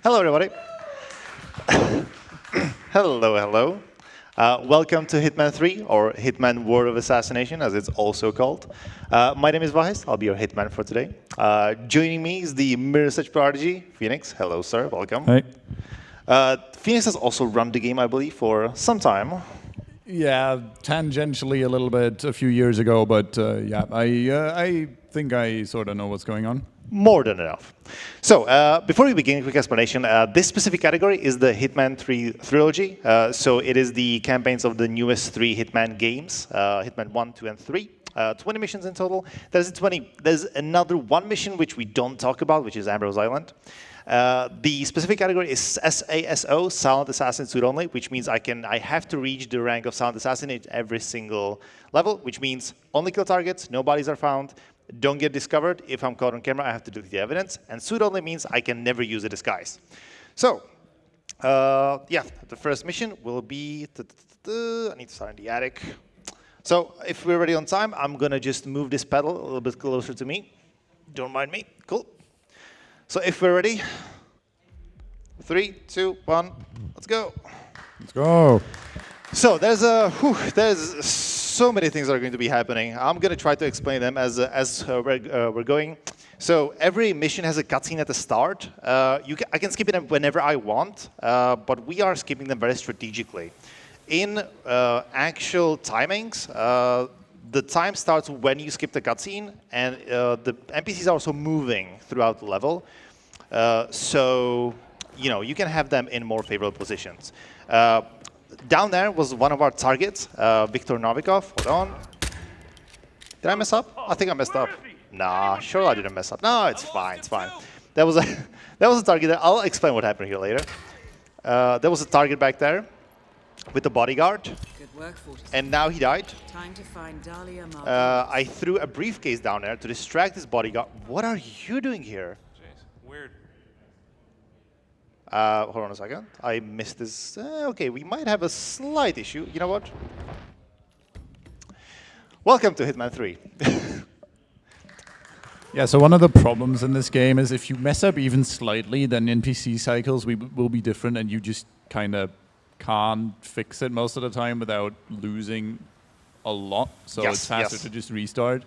Hello, everybody. Hello, hello. Welcome to Hitman 3, or Hitman War of Assassination, as it's also called. My name is Vahisht. I'll be your Hitman for today. Joining me is the Mirror Search prodigy, Phoenix. Hello, sir. Welcome. Hey. Phoenix has also run the game, I believe, for some time. Yeah, tangentially a little bit a few years ago, but yeah, I think I sort of know what's going on. More than enough. So, before we begin, a quick explanation. This specific category is the Hitman 3 trilogy. So it is the campaigns of the newest 3 Hitman games, Hitman 1, 2, and 3. 20 missions in total. There's another one mission which we don't talk about, which is Ambrose Island. The specific category is SASO, Silent Assassin Suit Only, which means I have to reach the rank of Silent Assassin at every single level, which means only kill targets, no bodies are found, don't get discovered. If I'm caught on camera, I have to delete the evidence. And Suit Only means I can never use a disguise. So, yeah, the first mission will be... I need to start in the attic. So, if we're ready on time, I'm going to just move this pedal a little bit closer to me. Don't mind me. Cool. So, if we're ready, 3, 2, 1, let's go. Let's go. So, there's so many things that are going to be happening. I'm going to try to explain them as we're going. So every mission has a cutscene at the start. I can skip it whenever I want, but we are skipping them very strategically. In actual timings, the time starts when you skip the cutscene, and the NPCs are also moving throughout the level. So you can have them in more favorable positions. Down there was one of our targets, Viktor Novikov. Hold on. Did I mess up? I think I messed up. Nah, sure I didn't mess up. No, it's fine, it's fine. That was a target there. I'll explain what happened here later. There was a target back there with the bodyguard. Good work, and now he died. Time to find Dahlia I threw a briefcase down there to distract this bodyguard. What are you doing here? Jeez, weird. Hold on a second. I missed this. Okay, we might have a slight issue. You know what? Welcome to Hitman 3. Yeah, so one of the problems in this game is if you mess up even slightly, then NPC cycles will be different, and you just kind of can't fix it most of the time without losing a lot. So Yes, it's faster to just restart.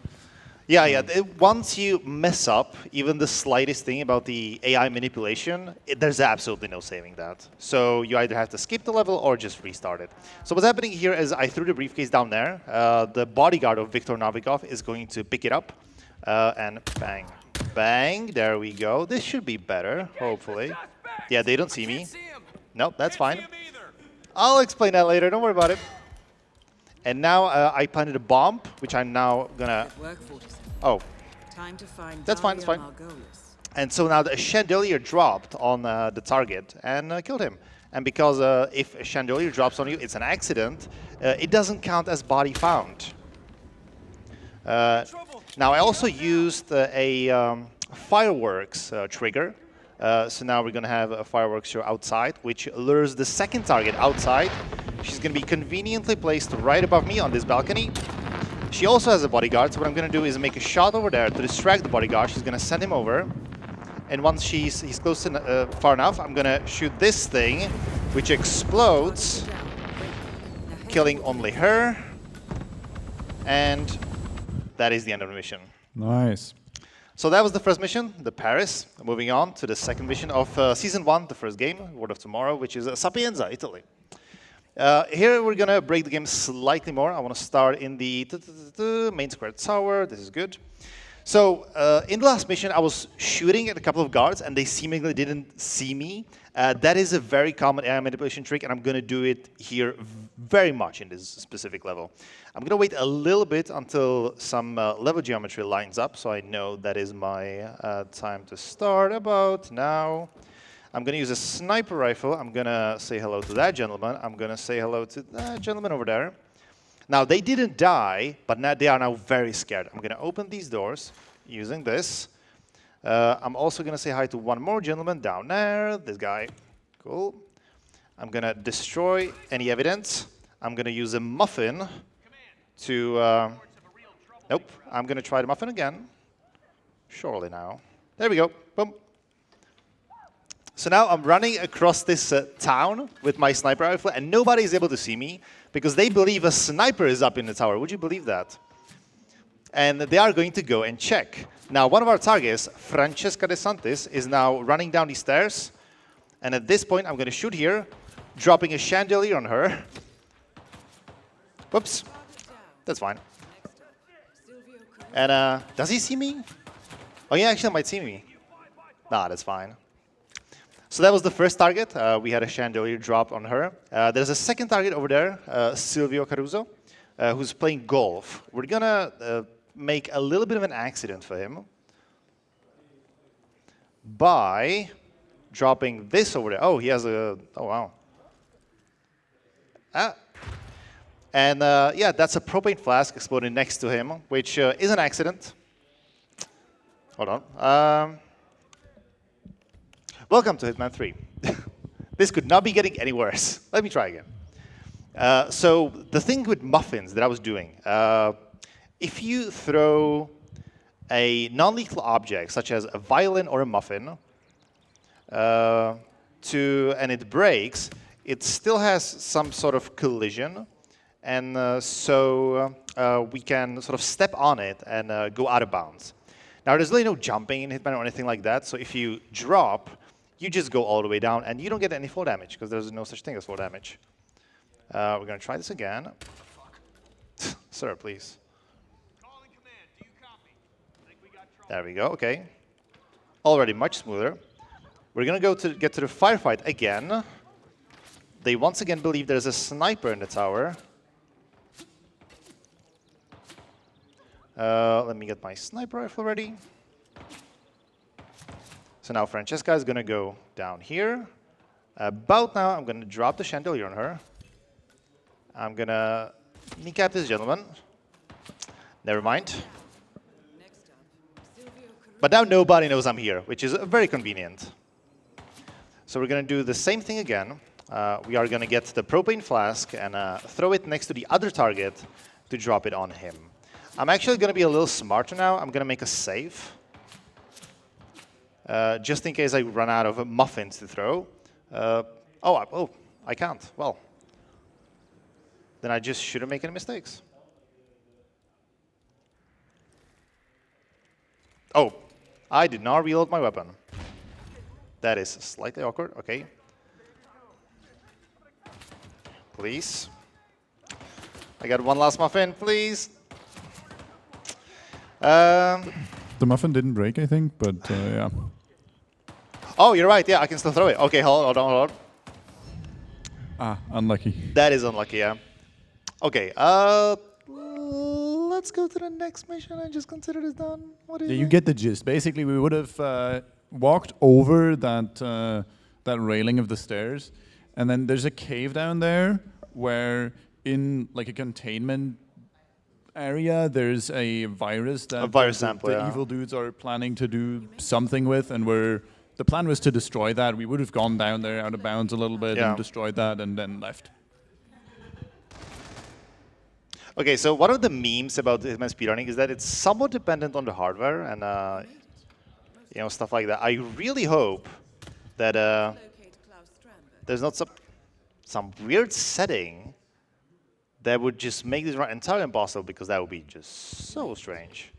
Yeah. Once you mess up, even the slightest thing about the AI manipulation, there's absolutely no saving that. So you either have to skip the level or just restart it. So what's happening here is I threw the briefcase down there. The bodyguard of Viktor Novikov is going to pick it up. And bang, bang, there we go. This should be better, hopefully. Yeah, they don't see me. Nope, that's fine. I'll explain that later, don't worry about it. And now I planted a bomb, which I'm now gonna... Oh, Time to find that's fine, that's fine. And so now the chandelier dropped on the target and killed him. And because if a chandelier drops on you, it's an accident, it doesn't count as body found. Now I also used a fireworks trigger. So now we're going to have a fireworks show outside, which lures the second target outside. She's going to be conveniently placed right above me on this balcony. She also has a bodyguard, so what I'm going to do is make a shot over there to distract the bodyguard. She's going to send him over. And once he's close far enough, I'm going to shoot this thing, which explodes, killing only her. And that is the end of the mission. Nice. So that was the first mission, the Paris. Moving on to the second mission of Season 1, the first game, Word of Tomorrow, which is Sapienza, Italy. Here we're going to break the game slightly more. I want to start in the main square tower. This is good. So in the last mission, I was shooting at a couple of guards, and they seemingly didn't see me. That is a very common AI manipulation trick, and I'm going to do it here very much in this specific level. I'm going to wait a little bit until some level geometry lines up, so I know that is my time to start about now. I'm going to use a sniper rifle. I'm going to say hello to that gentleman. I'm going to say hello to that gentleman over there. Now, they didn't die, but now they are now very scared. I'm going to open these doors using this. I'm also going to say hi to one more gentleman down there. This guy. Cool. I'm going to destroy any evidence. I'm going to use a muffin to... nope. I'm going to try the muffin again. Surely now. There we go. Boom. So now I'm running across this town with my sniper rifle, and nobody is able to see me because they believe a sniper is up in the tower. Would you believe that? And they are going to go and check. Now, one of our targets, Francesca De Santis, is now running down these stairs. And at this point, I'm going to shoot here, dropping a chandelier on her. Whoops. That's fine. And does he see me? Oh, yeah, actually might see me. Nah, that's fine. So that was the first target. We had a chandelier drop on her. There's a second target over there, Silvio Caruso, who's playing golf. We're going to make a little bit of an accident for him by dropping this over there. Oh, he has a... Oh, wow. And yeah, that's a propane flask exploding next to him, which is an accident. Hold on. Welcome to Hitman 3. This could not be getting any worse. Let me try again. So the thing with muffins that I was doing, if you throw a non-lethal object, such as a violin or a muffin, and it breaks, it still has some sort of collision. And so we can sort of step on it and go out of bounds. Now, there's really no jumping in Hitman or anything like that. So if you drop, you just go all the way down, and you don't get any fall damage, because there's no such thing as fall damage. We're going to try this again. Sir, please. There we go. OK. Already much smoother. We're going to go to get to the firefight again. They once again believe there's a sniper in the tower. Let me get my sniper rifle ready. So now Francesca is going to go down here. About now, I'm going to drop the chandelier on her. I'm going to kneecap this gentleman. Never mind. But now nobody knows I'm here, which is very convenient. So we're going to do the same thing again. We are going to get the propane flask and throw it next to the other target to drop it on him. I'm actually going to be a little smarter now. I'm going to make a save. Just in case I run out of muffins to throw. Oh, I can't. Well, then I just shouldn't make any mistakes. Oh, I did not reload my weapon. That is slightly awkward. OK. Please. I got one last muffin, please. The muffin didn't break, I think, but yeah. Oh, you're right. Yeah, I can still throw it. OK, hold on. Ah, unlucky. That is unlucky, yeah. OK, let's go to the next mission and just consider this done. What do you think? You get the gist. Basically, we would have walked over that railing of the stairs, and then there's a cave down there where in like a containment area, there's a virus that the evil dudes are planning to do something with, and the plan was to destroy that. We would have gone down there out of bounds a little bit and destroyed that and then left. OK, so one of the memes about Hitman speedrunning is that it's somewhat dependent on the hardware and stuff like that. I really hope that there's not some weird setting that would just make this run entirely impossible, because that would be just so strange.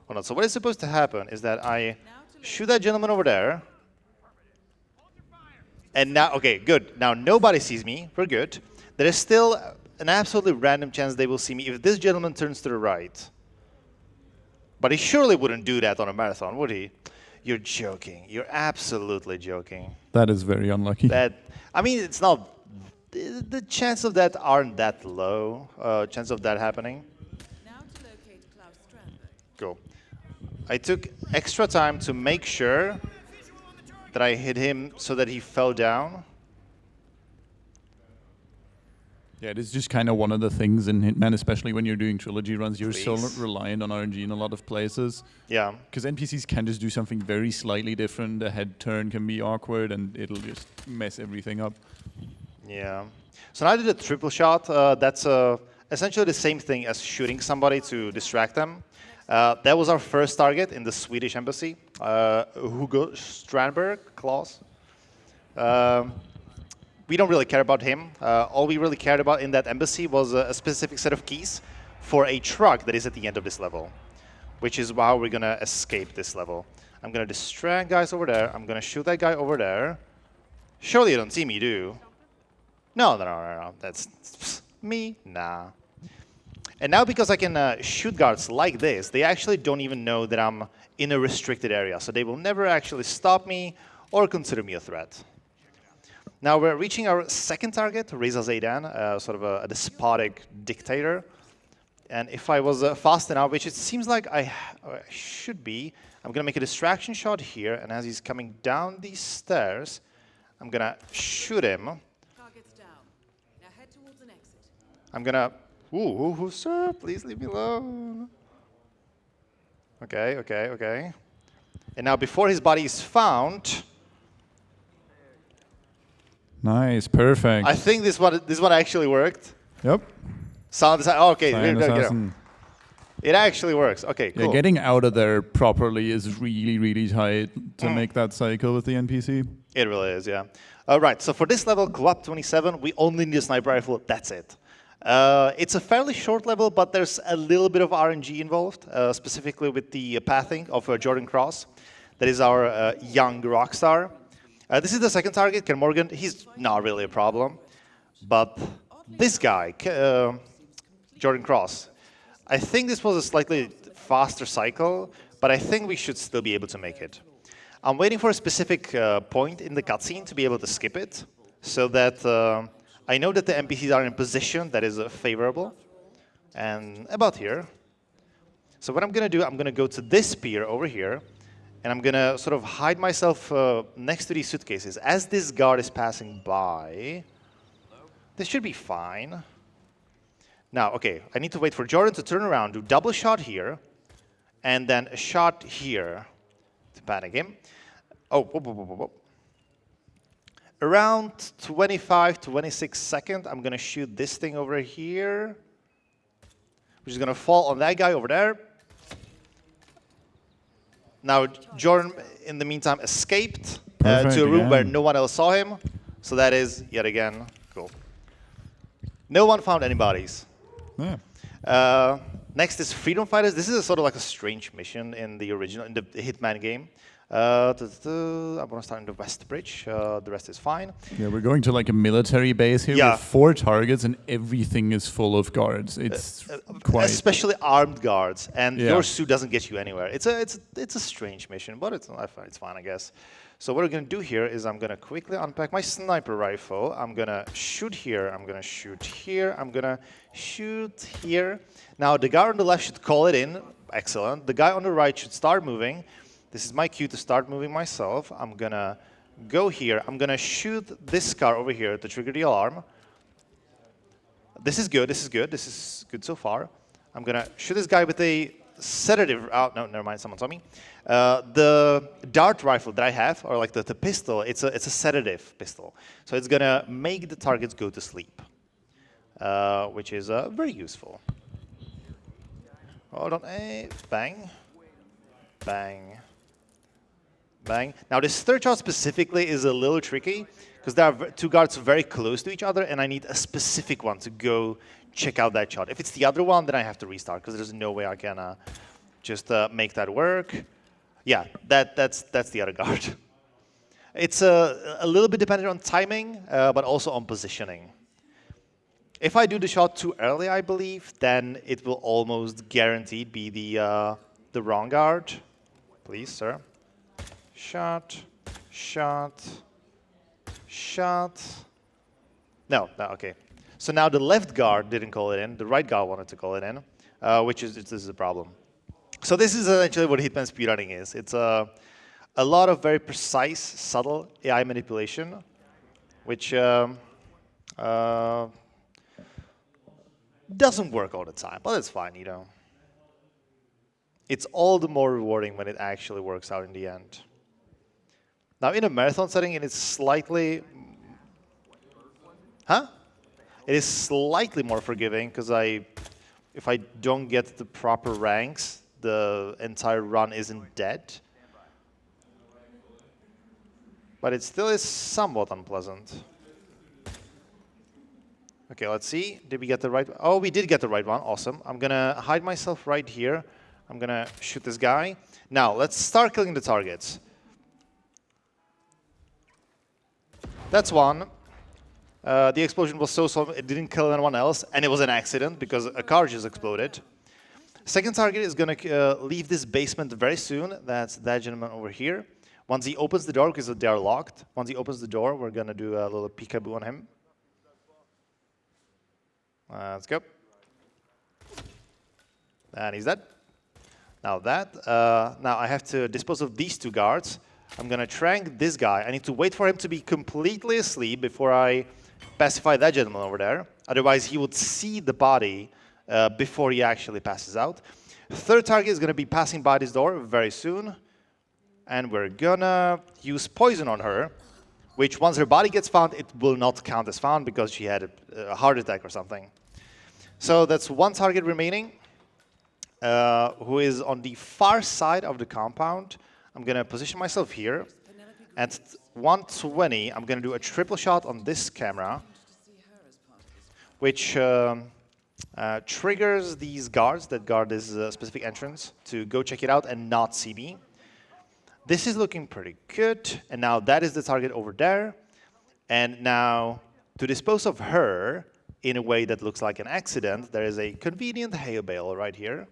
Hold on. So what is supposed to happen is that I shoot that gentleman over there. And now, OK, good. Now nobody sees me. We're good. There is still an absolutely random chance they will see me if this gentleman turns to the right. But he surely wouldn't do that on a marathon, would he? You're joking. You're absolutely joking. That is very unlucky. I mean, it's not... The chance of that aren't that low, chance of that happening. Now to locate Klaus Strandberg. Cool. I took extra time to make sure that I hit him so that he fell down. Yeah, it is just kind of one of the things in Hitman, especially when you're doing trilogy runs. You're so reliant on RNG in a lot of places. Yeah. Because NPCs can just do something very slightly different. A head turn can be awkward, and it'll just mess everything up. Yeah. So now I did a triple shot. That's essentially the same thing as shooting somebody to distract them. That was our first target in the Swedish embassy. Hugo Strandberg, Klaus. We don't really care about him. All we really cared about in that embassy was a specific set of keys for a truck that is at the end of this level, which is how we're going to escape this level. I'm going to distract guys over there. I'm going to shoot that guy over there. Surely you don't see me, do you? No. That's me? Nah. And now because I can shoot guards like this, they actually don't even know that I'm in a restricted area. So they will never actually stop me or consider me a threat. Now we're reaching our second target, Reza Zaidan, sort of a despotic dictator. And if I was fast enough, which it seems like I should be, I'm going to make a distraction shot here. And as he's coming down these stairs, I'm going to shoot him. Target's down. Now head towards an exit. I'm going to... Ooh, sir, please leave me alone. Okay. And now before his body is found... Nice, perfect. I think this one actually worked. Yep. Sound design. Oh, okay, Assassin. it actually works. Okay, cool. Yeah, getting out of there properly is really, really tight to make that cycle with the NPC. It really is, yeah. All right, so for this level, Club 27, we only need a sniper rifle. That's it. It's a fairly short level, but there's a little bit of RNG involved, specifically with the pathing of Jordan Cross. That is our young rock star. This is the second target, Ken Morgan. He's not really a problem. But this guy, Jordan Cross, I think this was a slightly faster cycle, but I think we should still be able to make it. I'm waiting for a specific point in the cutscene to be able to skip it, so that I know that the NPCs are in a position that is favorable, and about here. So what I'm going to do, I'm going to go to this pier over here, and I'm going to sort of hide myself next to these suitcases. As this guard is passing by, this should be fine. Now, okay, I need to wait for Jordan to turn around, do double shot here, and then a shot here to panic him. Oh, whoop, whoop, whoop, whoop. Around 25, 26 seconds, I'm going to shoot this thing over here, which is going to fall on that guy over there. Now, Jordan, in the meantime, escaped to a room where no one else saw him. So that is, yet again, cool. No one found any bodies. Yeah. Next is Freedom Fighters. This is sort of like a strange mission in the original, in the Hitman game. I want to start in the West Bridge. The rest is fine. Yeah, we're going to like a military base here with 4 targets, and everything is full of guards. It's quite... Especially armed guards, and your suit doesn't get you anywhere. It's a strange mission, but it's fine, I guess. So what we're going to do here is I'm going to quickly unpack my sniper rifle. I'm going to shoot here. I'm going to shoot here. I'm going to shoot here. Now, the guy on the left should call it in. Excellent. The guy on the right should start moving. This is my cue to start moving myself. I'm going to go here. I'm going to shoot this car over here to trigger the alarm. This is good. This is good. This is good so far. I'm going to shoot this guy with a sedative. Oh, no, never mind. Someone saw me. The dart rifle that I have, or like the pistol, it's a sedative pistol. So it's going to make the targets go to sleep, which is very useful. Hold on. Bang. Bang. Bang. Now, this third shot specifically is a little tricky, because there are 2 guards very close to each other, and I need a specific one to go check out that shot. If it's the other one, then I have to restart, because there's no way I can just make that work. Yeah, that's the other guard. It's a little bit dependent on timing, but also on positioning. If I do the shot too early, I believe, then it will almost guaranteed be the wrong guard. Please, sir. Shot, shot, shot. No, okay. So now the left guard didn't call it in. The right guard wanted to call it in, which is this is a problem. So this is essentially what Hitman speedrunning is. It's a lot of very precise, subtle AI manipulation, which doesn't work all the time, but it's fine, you know. It's all the more rewarding when it actually works out in the end. Now, in a marathon setting, it is slightly... Huh? It is slightly more forgiving, because if I don't get the proper ranks, the entire run isn't dead. but it still is somewhat unpleasant. Okay, let's see. Did we get the right? Oh, we did get the right one. Awesome. I'm gonna hide myself right here. I'm gonna shoot this guy. Now, let's start killing the targets. That's one. The explosion was so small, it didn't kill anyone else, and it was an accident because a car just exploded. Second target is going to leave this basement very soon. That's that gentleman over here. Once he opens the door, because they are locked, once he opens the door, we're going to do a little peekaboo on him. Let's go. And he's dead. Now now I have to dispose of these two guards. I'm going to trank this guy. I need to wait for him to be completely asleep before I pacify that gentleman over there. Otherwise, he would see the body before he actually passes out. Third target is going to be passing by this door very soon. And we're going to use poison on her, which once her body gets found, it will not count as found because she had a heart attack or something. So that's one target remaining, who is on the far side of the compound. I'm going to position myself here. At 120, I'm going to do a triple shot on this camera, which triggers these guards that guard this specific entrance to go check it out and not see me. This is looking pretty good. And now that is the target over there. And now to dispose of her in a way that looks like an accident, there is a convenient hay bale right here.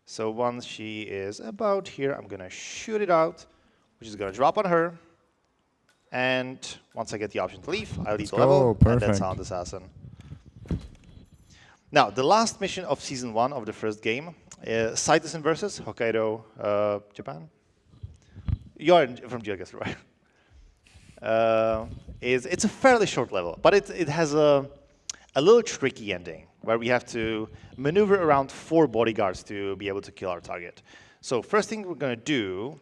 So once she is about here, I'm going to shoot it out, which is going to drop on her. And once I get the option to leave, I leave the level, and that's Sound Assassin. Now, the last mission of Season 1 of the first game, Citizen versus Hokkaido, Japan. You're from Geoguess, right? It's a fairly short level, but it has a little tricky ending where we have to maneuver around 4 bodyguards to be able to kill our target. So first thing we're going to do,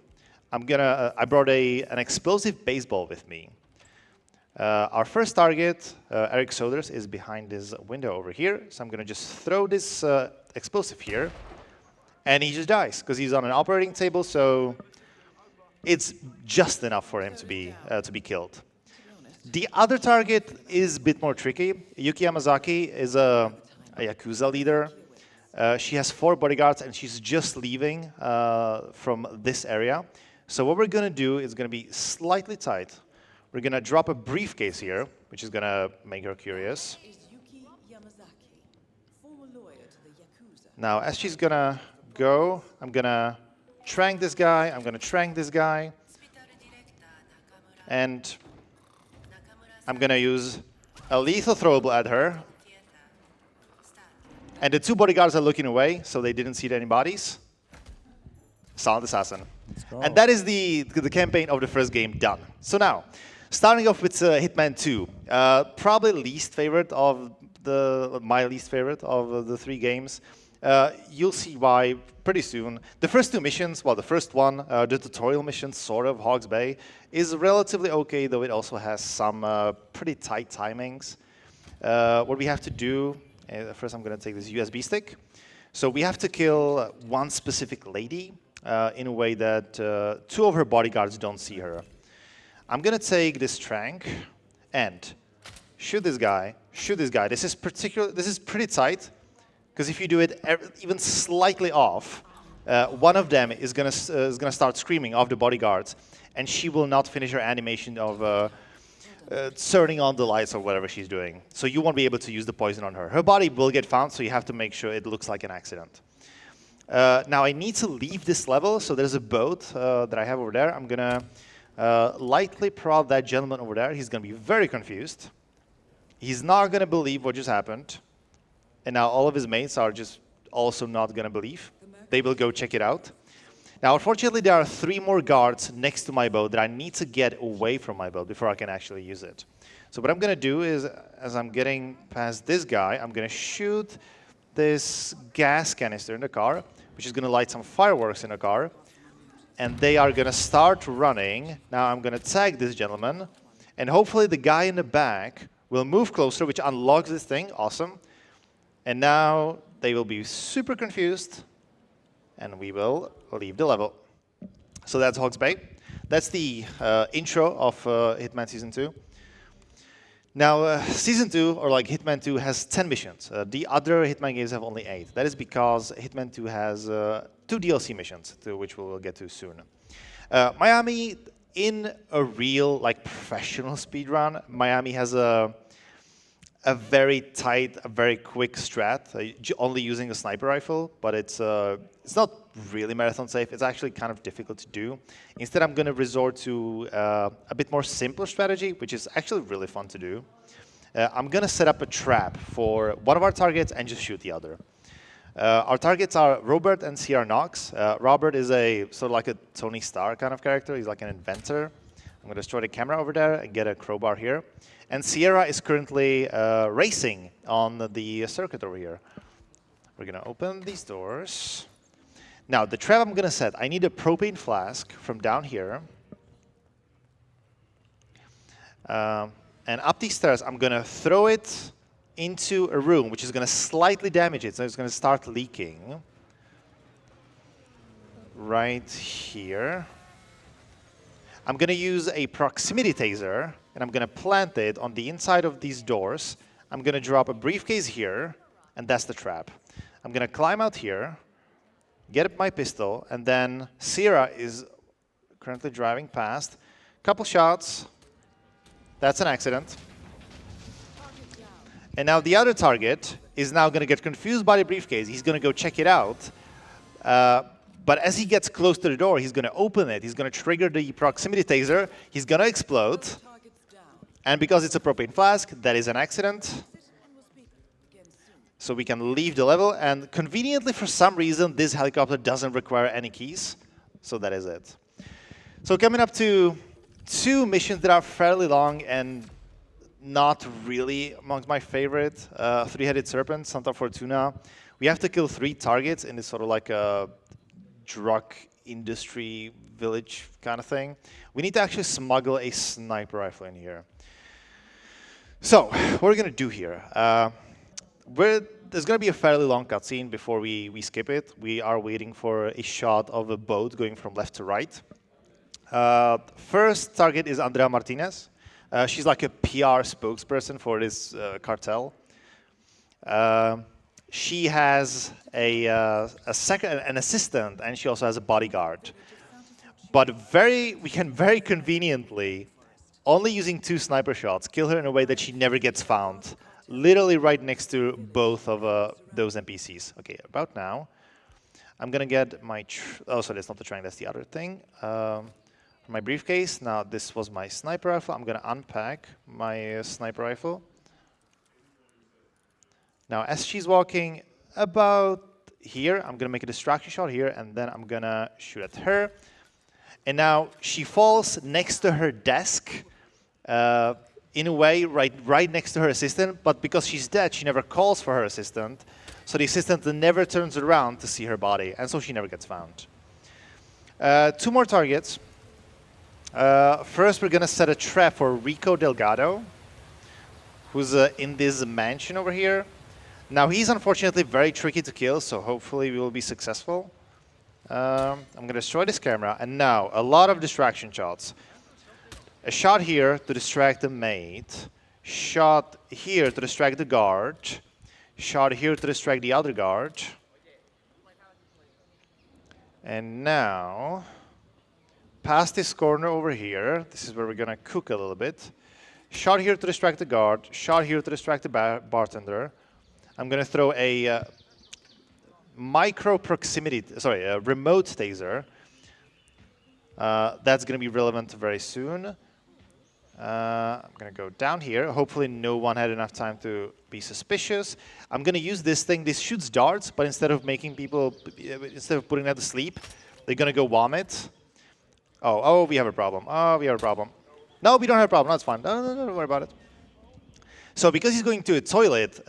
I brought an explosive baseball with me. Our first target, Eric Soders, is behind this window over here. So I'm going to just throw this explosive here, and he just dies because he's on an operating table. So it's just enough for him to be killed. The other target is a bit more tricky. Yuki Yamazaki is a Yakuza leader. She has 4 bodyguards, and she's just leaving from this area. So what we're going to do is going to be slightly tight. We're going to drop a briefcase here, which is going to make her curious. Now, as she's going to go, I'm going to trank this guy. I'm going to trank this guy. And I'm going to use a lethal throwable at her. And the 2 bodyguards are looking away, so they didn't see any bodies. Silent Assassin. And that is the campaign of the first game done. So now, starting off with Hitman 2, probably least favorite of my least favorite of the 3 games. You'll see why pretty soon. The first 2 missions, well, the first one, the tutorial mission, sort of, Hawke's Bay, is relatively okay, though it also has some pretty tight timings. What we have to do, first I'm going to take this USB stick. So we have to kill one specific lady in a way that 2 of her bodyguards don't see her. I'm going to take this trank and shoot this guy, shoot this guy. This is pretty tight, because if you do it even slightly off, one of them is going to start screaming of the bodyguards, and she will not finish her animation of turning on the lights or whatever she's doing. So you won't be able to use the poison on her. Her body will get found, so you have to make sure it looks like an accident. Now I need to leave this level, so there's a boat that I have over there. I'm going to lightly prod that gentleman over there. He's going to be very confused. He's not going to believe what just happened. And now all of his mates are just also not going to believe. They will go check it out. Now, unfortunately, there are 3 more guards next to my boat that I need to get away from my boat before I can actually use it. So what I'm going to do is, as I'm getting past this guy, I'm going to shoot this gas canister in the car, which is going to light some fireworks in the car. And they are going to start running. Now I'm going to tag this gentleman. And hopefully the guy in the back will move closer, which unlocks this thing. Awesome. And now they will be super confused. And we will leave the level. So that's Hawke's Bay. That's the intro of Hitman Season 2. Now, Season 2, or like Hitman 2, has 10 missions. The other Hitman games have only 8. That is because Hitman 2 has 2 DLC missions, to which we'll get to soon. Miami, in a real, like, professional speedrun, Miami has a very tight, a very quick strat, only using a sniper rifle, but it's not really marathon safe. It's actually kind of difficult to do. Instead, I'm going to resort to a bit more simpler strategy, which is actually really fun to do. I'm going to set up a trap for one of our targets and just shoot the other. Our targets are Robert and Sierra Knox. Robert is a sort of like a Tony Stark kind of character. He's like an inventor. I'm going to destroy the camera over there and get a crowbar here. And Sierra is currently racing on the circuit over here. We're going to open these doors. Now, the trap I'm going to set, I need a propane flask from down here. And up these stairs, I'm going to throw it into a room, which is going to slightly damage it. So it's going to start leaking. Right here. I'm going to use a proximity taser, and I'm going to plant it on the inside of these doors. I'm going to drop a briefcase here, and that's the trap. I'm going to climb out here, get up my pistol, and then Sierra is currently driving past. Couple shots. That's an accident. And now the other target is now going to get confused by the briefcase. He's going to go check it out. But as he gets close to the door, he's going to open it. He's going to trigger the proximity taser. He's going to explode. And because it's a propane flask, that is an accident. So we can leave the level. And conveniently, for some reason, this helicopter doesn't require any keys. So that is it. So coming up to 2 missions that are fairly long and not really amongst my favorite. Three-Headed Serpent, Santa Fortuna. We have to kill 3 targets in this sort of like a drug industry village kind of thing. We need to actually smuggle a sniper rifle in here. So, what we're going to do here, there's going to be a fairly long cutscene before we skip it. We are waiting for a shot of a boat going from left to right. First target is Andrea Martinez. She's like a PR spokesperson for this cartel. She has an assistant, and she also has a bodyguard. But we can very conveniently, only using 2 sniper shots, kill her in a way that she never gets found. Literally right next to both of those NPCs. Okay, about now. I'm going to get my... oh, sorry, that's not the trunk, that's the other thing. My briefcase. Now, this was my sniper rifle. I'm going to unpack my sniper rifle. Now, as she's walking about here, I'm going to make a distraction shot here, and then I'm going to shoot at her. And now she falls next to her desk, in a way, right next to her assistant. But because she's dead, she never calls for her assistant. So the assistant never turns around to see her body, and so she never gets found. 2 more targets. First, we're going to set a trap for Rico Delgado, who's in this mansion over here. Now, he's unfortunately very tricky to kill, so hopefully we will be successful. I'm going to destroy this camera, and now a lot of distraction shots. A shot here to distract the mate. Shot here to distract the guard. Shot here to distract the other guard. And now, past this corner over here, this is where we're going to cook a little bit. Shot here to distract the guard. Shot here to distract the bartender. I'm going to throw a a remote taser. That's going to be relevant very soon. I'm going to go down here. Hopefully no one had enough time to be suspicious. I'm going to use this thing. This shoots darts, but instead of putting them to sleep, they're going to go vomit. Oh, we have a problem. Oh, we have a problem. No, we don't have a problem. That's fine. No, don't worry about it. So because he's going to a toilet,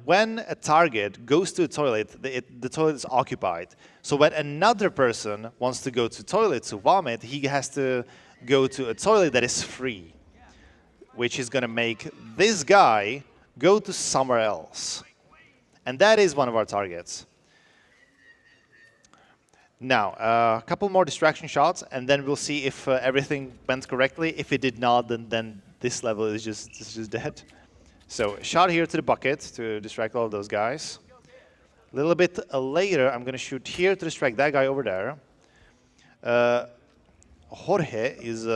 when a target goes to a toilet, the toilet is occupied. So when another person wants to go to toilet to vomit, he has to go to a toilet that is free, which is going to make this guy go to somewhere else. And that is one of our targets. Now, a couple more distraction shots, and then we'll see if everything went correctly. If it did not, then this level is just dead. So, shot here to the bucket to distract all of those guys. A little bit later, I'm going to shoot here to distract that guy over there. Jorge is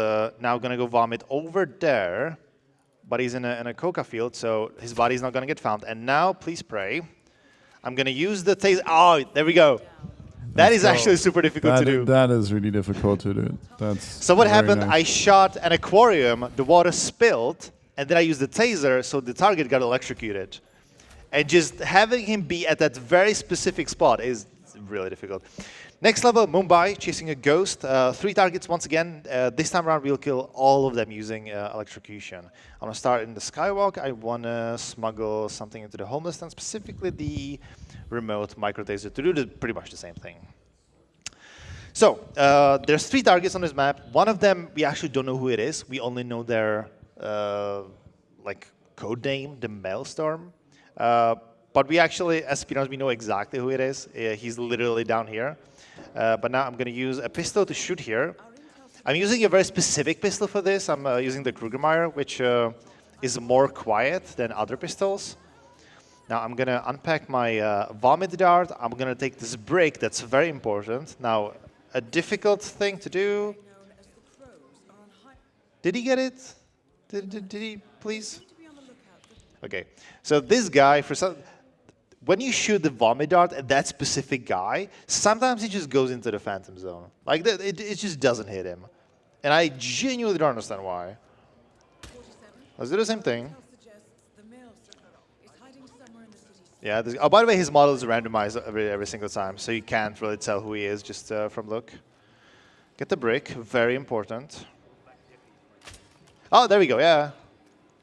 now going to go vomit over there, but he's in a coca field, so his body's not going to get found. And now, please pray, I'm going to use the taser. Oh, there we go. That is actually super difficult to do. That is really difficult to do. That's so what happened, nice. I shot an aquarium, the water spilled, and then I used the taser, so the target got electrocuted. And just having him be at that very specific spot is really difficult. Next level, Mumbai, chasing a ghost. 3 targets once again. This time around, we'll kill all of them using electrocution. I want to start in the skywalk. I want to smuggle something into the homeless stand, specifically the remote micro taser, to do pretty much the same thing. So, there's 3 targets on this map. One of them, we actually don't know who it is. We only know their like code name, the Maelstrom. But we actually, as speedrunners, we know exactly who it is. He's literally down here. But now I'm going to use a pistol to shoot here. I'm using a very specific pistol for this. I'm using the Krugermeyer, which is more quiet than other pistols. Now I'm going to unpack my vomit dart. I'm going to take this brick. That's very important. Now, a difficult thing to do. Did he get it? Did he, please? Okay. So this guy, when you shoot the vomit dart at that specific guy, sometimes he just goes into the phantom zone. Like, it just doesn't hit him. And I genuinely don't understand why. Let's do the same thing. Yeah. Oh, by the way, his model is randomized every single time, so you can't really tell who he is just from look. Get the brick, very important. Oh, there we go. Yeah.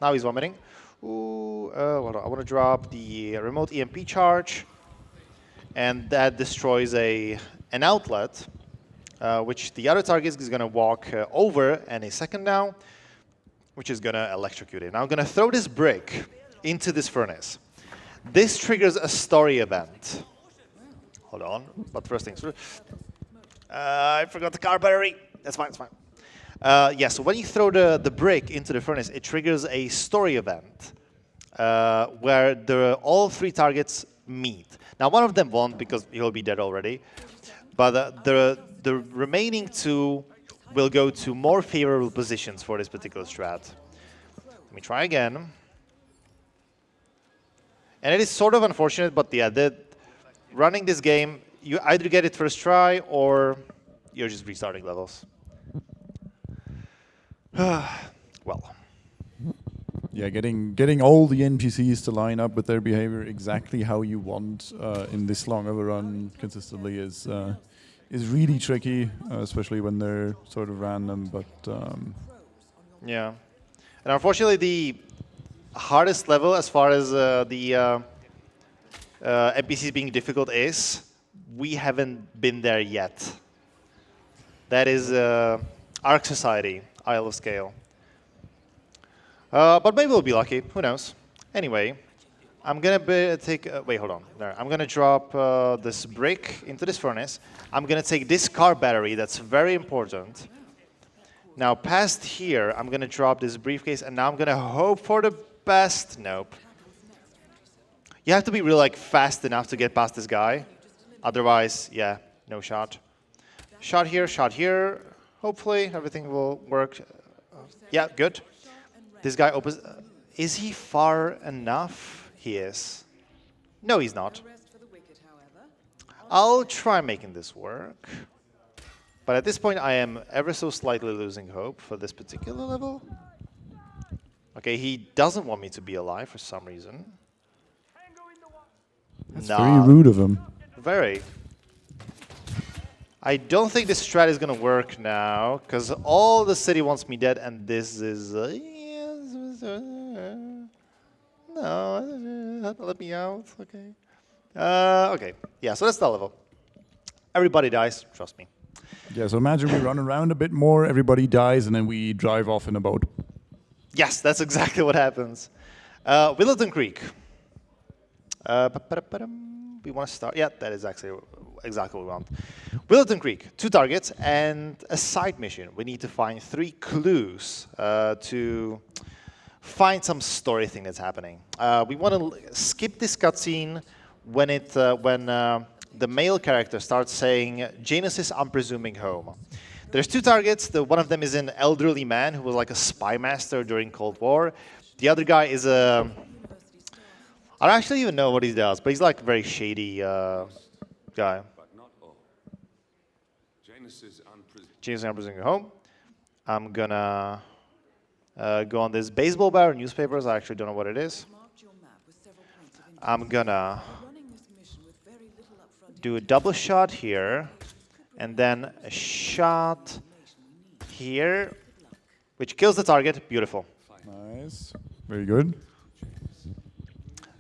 Now he's vomiting. Ooh, hold on. I want to drop the remote EMP charge, and that destroys an outlet, which the other target is going to walk over any second now, which is going to electrocute it. Now I'm going to throw this brick into this furnace. This triggers a story event. Hold on, but first things first. I forgot the car battery. That's fine, it's fine. Yeah, so when you throw the brick into the furnace, it triggers a story event where all 3 targets meet. Now, one of them won't because he'll be dead already, but the remaining 2 will go to more favorable positions for this particular strat. Let me try again. And it is sort of unfortunate, but yeah, running this game, you either get it first try or you're just restarting levels. Well. Yeah, getting all the NPCs to line up with their behavior exactly how you want in this long of a run consistently is really tricky, especially when they're sort of random. But yeah, and unfortunately, the hardest level as far as the NPCs being difficult is, we haven't been there yet. That is Ark Society, Isle of Scale. But maybe we'll be lucky. Who knows? Anyway, I'm gonna take. Wait, hold on. There. I'm gonna drop this brick into this furnace. I'm gonna take this car battery. That's very important. Now, past here, I'm gonna drop this briefcase, and now I'm gonna hope for the best. Nope. You have to be really fast enough to get past this guy. Otherwise, yeah, no shot. Shot here, shot here. Hopefully, everything will work. Yeah, good. This guy opens. Is he far enough? He is. No, he's not. I'll try making this work. But at this point, I am ever so slightly losing hope for this particular level. Okay, he doesn't want me to be alive for some reason. That's very rude of him. Very. I don't think this strat is going to work now, because all the city wants me dead, and this is... no, let me out, okay. Okay, yeah, so that's the level. Everybody dies, trust me. Yeah, so imagine we run around a bit more, everybody dies, and then we drive off in a boat. Yes, that's exactly what happens. Willerton Creek. We want to start. Yeah, that is actually exactly what we want. Willerton Creek, 2 targets and a side mission. We need to find 3 clues to find some story thing that's happening. We want to skip this cutscene when the male character starts saying, Janus' I'm presuming home. There's 2 targets. One of them is an elderly man who was like a spy master during Cold War. The other guy is a... I don't actually even know what he does, but he's like a very shady guy. But not all. Janus' Janus' I'm presuming home. I'm gonna go on this baseball bat or newspapers. I actually don't know what it is. Marked your map with several points of interest. I'm gonna Running this mission with very little upfront do a double shot here, and then a shot here, which kills the target. Beautiful. Nice. Very good.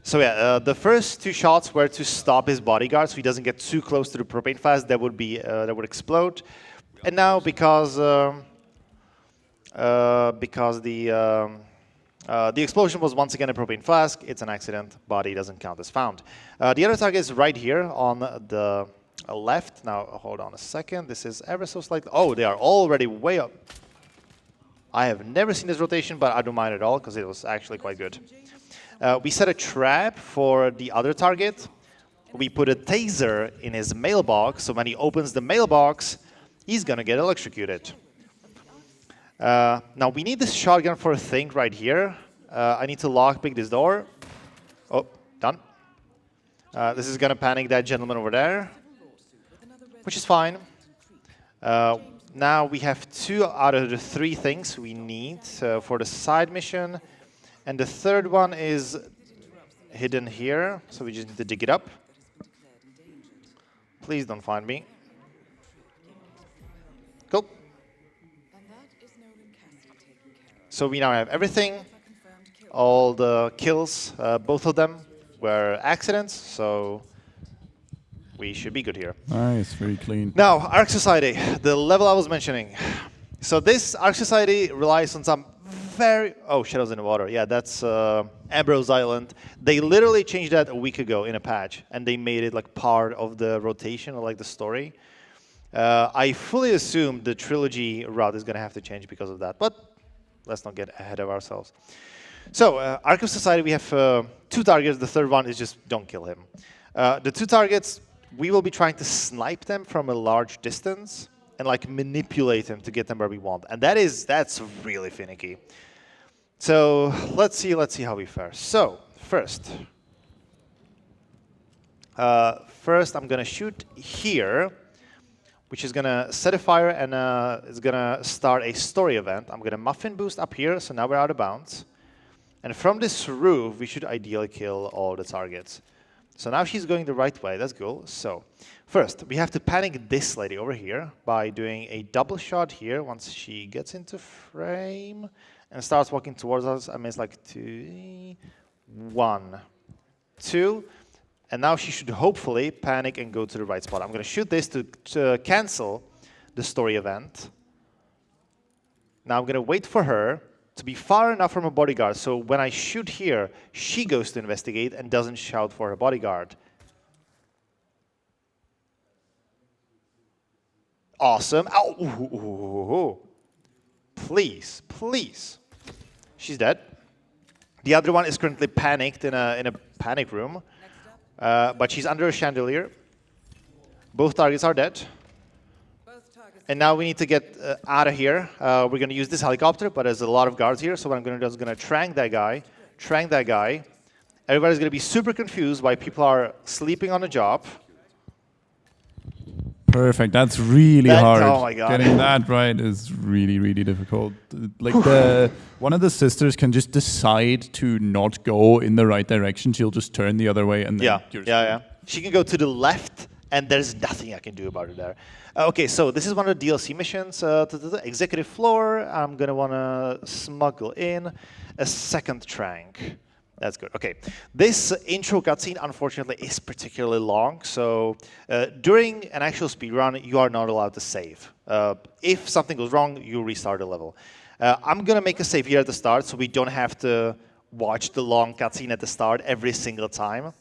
So yeah, the first 2 shots were to stop his bodyguard so he doesn't get too close to the propane flask that would explode. And now because the explosion was once again a propane flask, it's an accident. Body doesn't count as found. The other target is right here on the left. Now hold on a second. This is ever so slightly. Oh, they are already way up. I have never seen this rotation, but I don't mind at all because it was actually quite good. We set a trap for the other target. We put a taser in his mailbox, so when he opens the mailbox, he's gonna get electrocuted. Now we need this shotgun for a thing right here. I need to lockpick this door. Oh, done. This is gonna panic that gentleman over there, which is fine. Now we have 2 out of the 3 things we need for the side mission. And the third one is hidden here, so we just need to dig it up. Please don't find me. Cool. So we now have everything. All the kills, both of them were accidents, so we should be good here. Nice. Very clean. Now, Ark Society, the level I was mentioning. So this Ark Society relies on some very... Oh, Shadows in the Water. Yeah, that's Ambrose Island. They literally changed that a week ago in a patch, and they made it like part of the rotation or like the story. I fully assume the trilogy route is going to have to change because of that, but let's not get ahead of ourselves. So, Ark of Society, we have 2 targets. The third one is just don't kill him. The 2 targets, we will be trying to snipe them from a large distance and like manipulate them to get them where we want. And that's really finicky. So let's see how we fare. So first I'm gonna shoot here, which is gonna set a fire and it's gonna start a story event. I'm gonna muffin boost up here, so now we're out of bounds. And from this roof, we should ideally kill all the targets. So now she's going the right way. That's cool. So first, we have to panic this lady over here by doing a double shot here once she gets into frame and starts walking towards us. I mean, it's like 2, 1, 2. And now she should hopefully panic and go to the right spot. I'm going to shoot this to cancel the story event. Now I'm going to wait for her to be far enough from her bodyguard, so when I shoot here, she goes to investigate and doesn't shout for her bodyguard. Awesome. Ow. Ooh, ooh, ooh. Please, please. She's dead. The other one is currently panicked in a panic room, but she's under a chandelier. Both targets are dead. And now we need to get out of here. We're going to use this helicopter, but there's a lot of guards here. So what I'm going to do is going to trank that guy. Everybody's going to be super confused why people are sleeping on the job. Perfect. That's really hard. Oh my God. Getting that right is really, really difficult. Like one of the sisters can just decide to not go in the right direction. She'll just turn the other way and then yeah. She can go to the left, and there's nothing I can do about it there. Okay, so this is one of the DLC missions. The executive floor. I'm going to want to smuggle in a second trank. That's good. Okay, this intro cutscene, unfortunately, is particularly long. So during an actual speedrun, you are not allowed to save. If something goes wrong, you restart the level. I'm going to make a save here at the start, so we don't have to watch the long cutscene at the start every single time.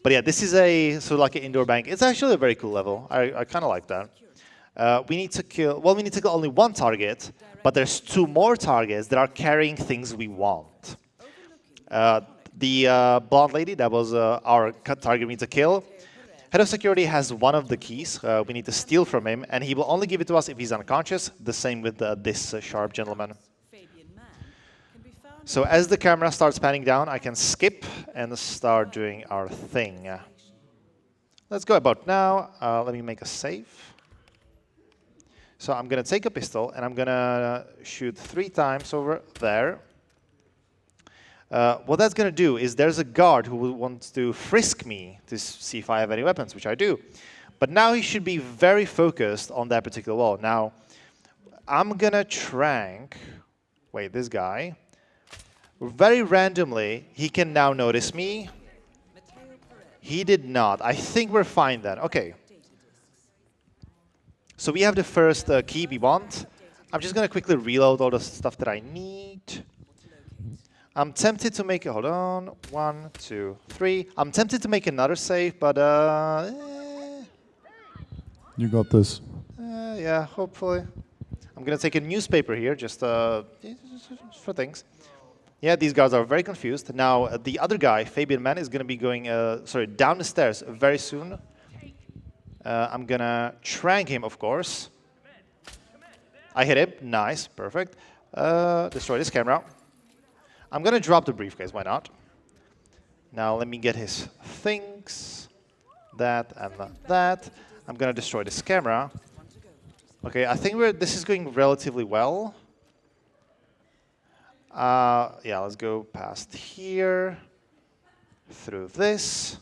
But yeah, this is a sort of like an indoor bank. It's actually a very cool level. I kind of like that. We need to kill. Well, we need to kill only one target, but there's two more targets that are carrying things we want. The blonde lady, that was our target we need to kill. Head of security has one of the keys we need to steal from him, and he will only give it to us if he's unconscious. The same with this sharp gentleman. So as the camera starts panning down, I can skip and start doing our thing. Let's go about now. Let me make a save. So I'm going to take a pistol, and I'm going to shoot 3 times over there. What that's going to do is there's a guard who wants to frisk me to see if I have any weapons, which I do. But now he should be very focused on that particular wall. Now, I'm going to trank. Wait, this guy. Very randomly, he can now notice me. He did not. I think we're fine then. Okay. So we have the first key we want. I'm just going to quickly reload all the stuff that I need. I'm tempted to make, hold on, 1, 2, 3. I'm tempted to make another save, but You got this. yeah, hopefully. I'm going to take a newspaper here, just for things. Yeah, these guards are very confused. Now, the other guy, Fabian Man, is going to be going, down the stairs very soon. I'm going to trank him, of course. I hit him. Nice. Perfect. Destroy this camera. I'm going to drop the briefcase. Why not? Now, let me get his things. That and that. I'm going to destroy this camera. Okay, I think this is going relatively well. Yeah, let's go past here. Through this.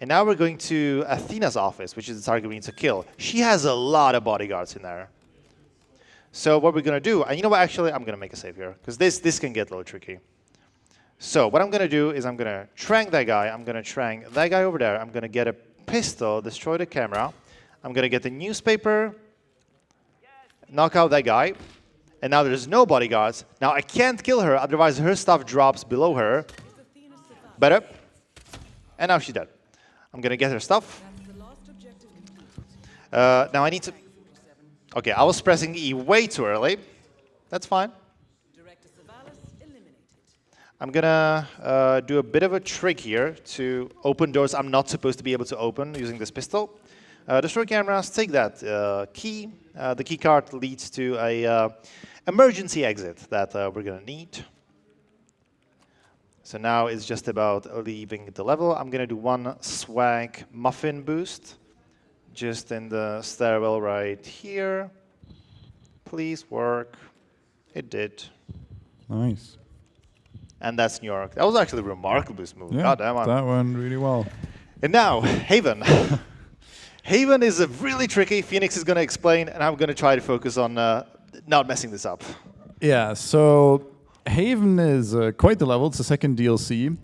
And now we're going to Athena's office, which is the target we need to kill. She has a lot of bodyguards in there. So what we're going to do, and you know what, actually, I'm going to make a save here, because this can get a little tricky. So what I'm going to do is I'm going to trank that guy. I'm going to trank that guy over there. I'm going to get a pistol, destroy the camera. I'm going to get the newspaper, knock out that guy. And now there's no bodyguards. Now I can't kill her, otherwise her stuff drops below her. Better. And now she's dead. I'm going to get her stuff. Now I need to... Okay, I was pressing E way too early. That's fine. I'm going to do a bit of a trick here to open doors I'm not supposed to be able to open using this pistol. Destroy cameras, take that key. The key card leads to a emergency exit that we're going to need. So now it's just about leaving the level. I'm going to do one swag muffin boost. Just in the stairwell right here. Please work. It did. Nice. And that's New York. That was actually a remarkable smooth. Yeah, God damn it. that went really well. And now, Haven. Haven is really tricky. Phoenix is going to explain, and I'm going to try to focus on not messing this up. Yeah, so Haven is quite the level. It's the second DLC.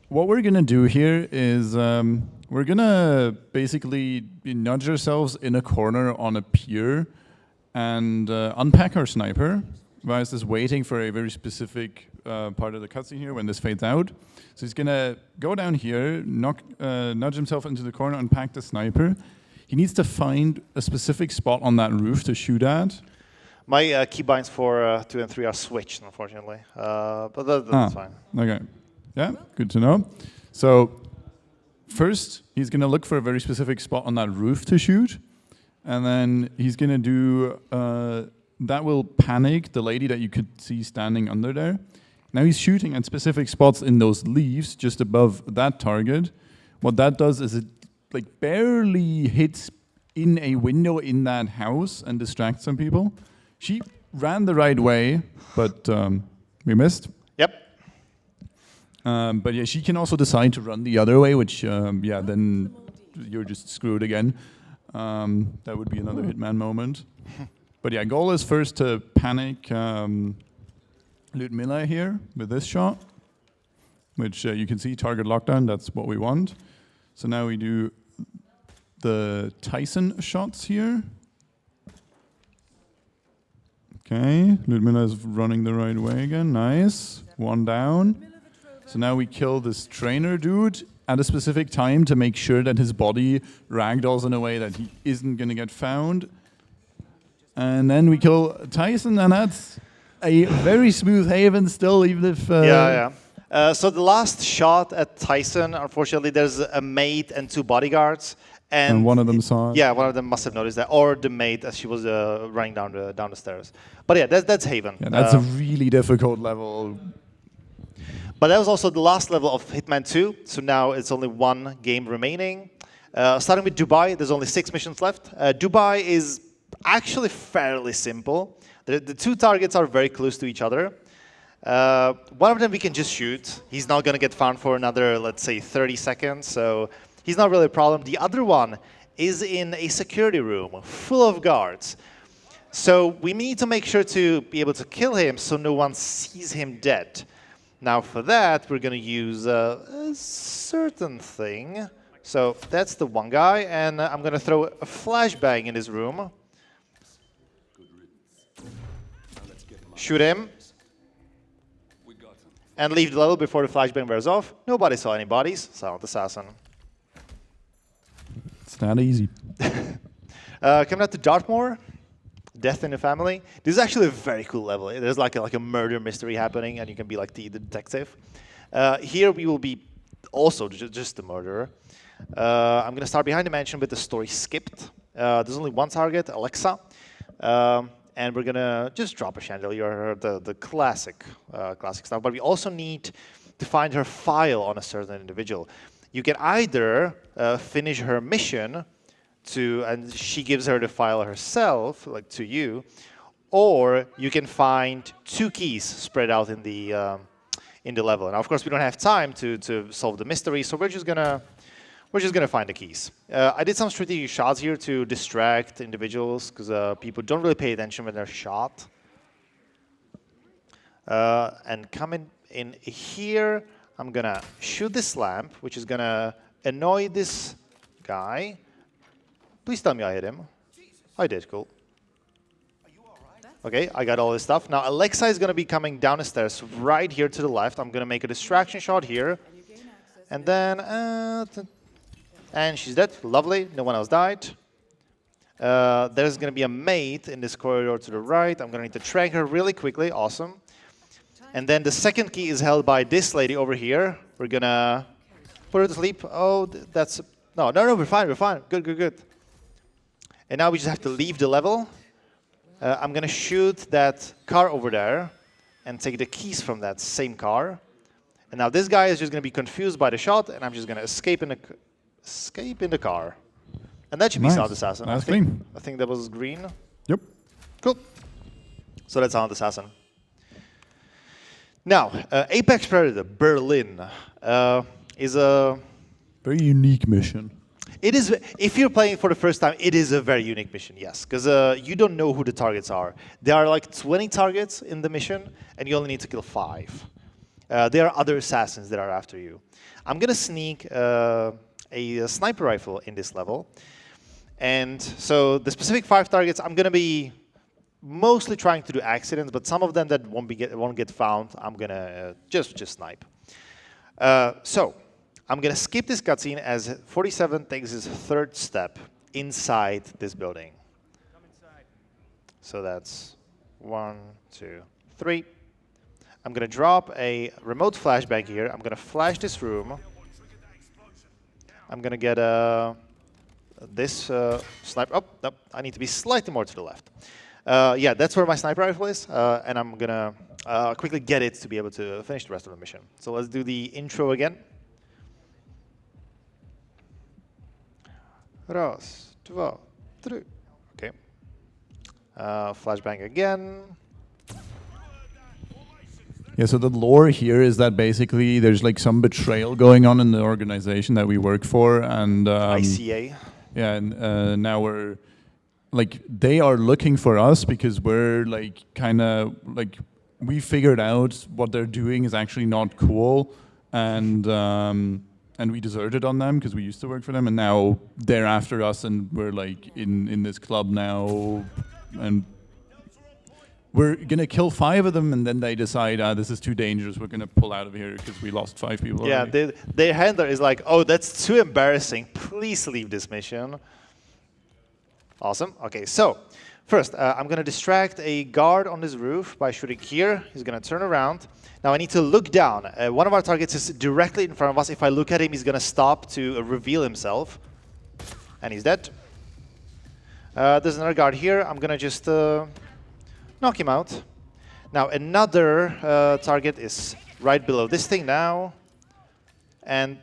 What we're going to do here is we're going to basically nudge ourselves in a corner on a pier and unpack our sniper, whilst is waiting for a very specific part of the cutscene here when this fades out. So he's going to go down here, nudge himself into the corner, unpack the sniper. He needs to find a specific spot on that roof to shoot at. My keybinds for 2 and 3 are switched, unfortunately. But that's fine. Okay. Yeah, good to know. So first, he's going to look for a very specific spot on that roof to shoot. And then he's going to do... that will panic the lady that you could see standing under there. Now he's shooting at specific spots in those leaves just above that target. What that does is it like barely hits in a window in that house and distracts some people. She ran the right way, but we missed. Yep. But yeah, she can also decide to run the other way, which yeah, then you're just screwed again. That would be another Hitman moment. But yeah, goal is first to panic Ludmilla here with this shot, which you can see target lockdown. That's what we want. So now we do the Tyson shots here. Okay, Ludmilla is running the right way again. Nice. One down. So now we kill this trainer dude at a specific time to make sure that his body ragdolls in a way that he isn't going to get found. And then we kill Tyson, and that's a very smooth haven still, even if... So the last shot at Tyson, unfortunately, there's a maid and 2 bodyguards. And one of them saw it. Yeah, one of them must have noticed that, or the maid as she was running down the stairs. But yeah, that's Haven. Yeah, that's a really difficult level. But that was also the last level of Hitman 2, so now it's only 1 game remaining. Starting with Dubai, there's only 6 missions left. Dubai is actually fairly simple. The 2 targets are very close to each other. One of them we can just shoot. He's not going to get found for another, let's say, 30 seconds, so he's not really a problem. The other one is in a security room full of guards. So we need to make sure to be able to kill him so no one sees him dead. Now for that, we're going to use a certain thing. So that's the one guy, and I'm going to throw a flashbang in his room. Shoot him. And leave the level before the flashbang wears off. Nobody saw any bodies. Silent assassin. It's not easy. Coming out to Dartmoor. Death in the Family. This is actually a very cool level. There's like a murder mystery happening, and you can be like the detective. Here we will be also just the murderer. I'm going to start behind the mansion with the story skipped. There's only 1 target, Alexa. And we're going to just drop a chandelier, the classic stuff. But we also need to find her file on a certain individual. You can either finish her mission, and she gives her the file herself, like to you, or you can find 2 keys spread out in the level. Now, of course, we don't have time to solve the mystery, so we're just gonna find the keys. I did some strategic shots here to distract individuals because people don't really pay attention when they're shot. And coming in here, I'm gonna shoot this lamp, which is gonna annoy this guy. Please tell me I hit him. I did, cool. Okay, I got all this stuff. Now Alexa is going to be coming down the stairs right here to the left. I'm going to make a distraction shot here. And then, and she's dead. Lovely, no one else died. There's going to be a maid in this corridor to the right. I'm going to need to track her really quickly. Awesome. And then the second key is held by this lady over here. We're going to put her to sleep. Oh, that's... No, we're fine, we're fine. Good, good, good. And now we just have to leave the level. I'm going to shoot that car over there and take the keys from that same car. And now this guy is just going to be confused by the shot, and I'm just going to escape in the car. And that should be Silent Assassin. That's clean. I think that was green. Yep. Cool. So that's Silent Assassin. Now, Apex Predator Berlin is a... very unique mission. It is, if you're playing for the first time, it is a very unique mission, yes. Because you don't know who the targets are. There are like 20 targets in the mission, and you only need to kill 5. There are other assassins that are after you. I'm going to sneak a sniper rifle in this level. And so the specific 5 targets, I'm going to be mostly trying to do accidents, but some of them that won't get found, I'm going to just snipe. So I'm going to skip this cutscene as 47 takes his 3rd step inside this building. Come inside. So that's 1, 2, 3. I'm going to drop a remote flashbang here. I'm going to flash this room. I'm going to get this sniper. Oh, no, I need to be slightly more to the left. Yeah, that's where my sniper rifle is, and I'm going to quickly get it to be able to finish the rest of the mission. So let's do the intro again. Raz, dva, three. Okay. Flashbang again. Yeah, so the lore here is that basically there's like some betrayal going on in the organization that we work for, and ICA. Yeah, and now we're like they are looking for us because we're like kind of like we figured out what they're doing is actually not cool, and we deserted on them because we used to work for them, and now they're after us, and we're like in this club now, and we're gonna kill 5 of them, and then they decide, this is too dangerous. We're gonna pull out of here because we lost 5 people. Yeah, already. their handler is like, oh, that's too embarrassing. Please leave this mission. Awesome. Okay, so first, I'm going to distract a guard on this roof by shooting here. He's going to turn around. Now I need to look down. One of our targets is directly in front of us. If I look at him, he's going to stop to reveal himself. And he's dead. There's another guard here. I'm going to just knock him out. Now another target is right below this thing now. And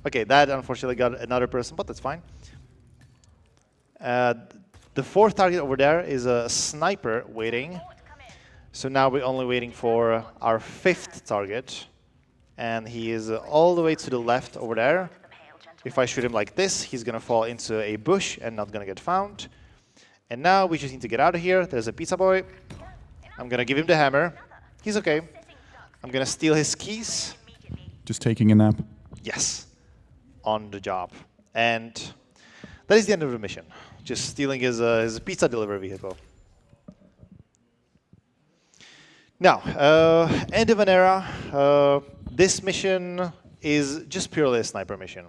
okay, that unfortunately got another person, but that's fine. The 4th target over there is a sniper waiting. So now we're only waiting for our 5th target. And he is all the way to the left over there. If I shoot him like this, he's going to fall into a bush and not going to get found. And now we just need to get out of here. There's a pizza boy. I'm going to give him the hammer. He's okay. I'm going to steal his keys. Just taking a nap. Yes. On the job. And that is the end of the mission. Just stealing his pizza delivery vehicle. Now, end of an era. This mission is just purely a sniper mission.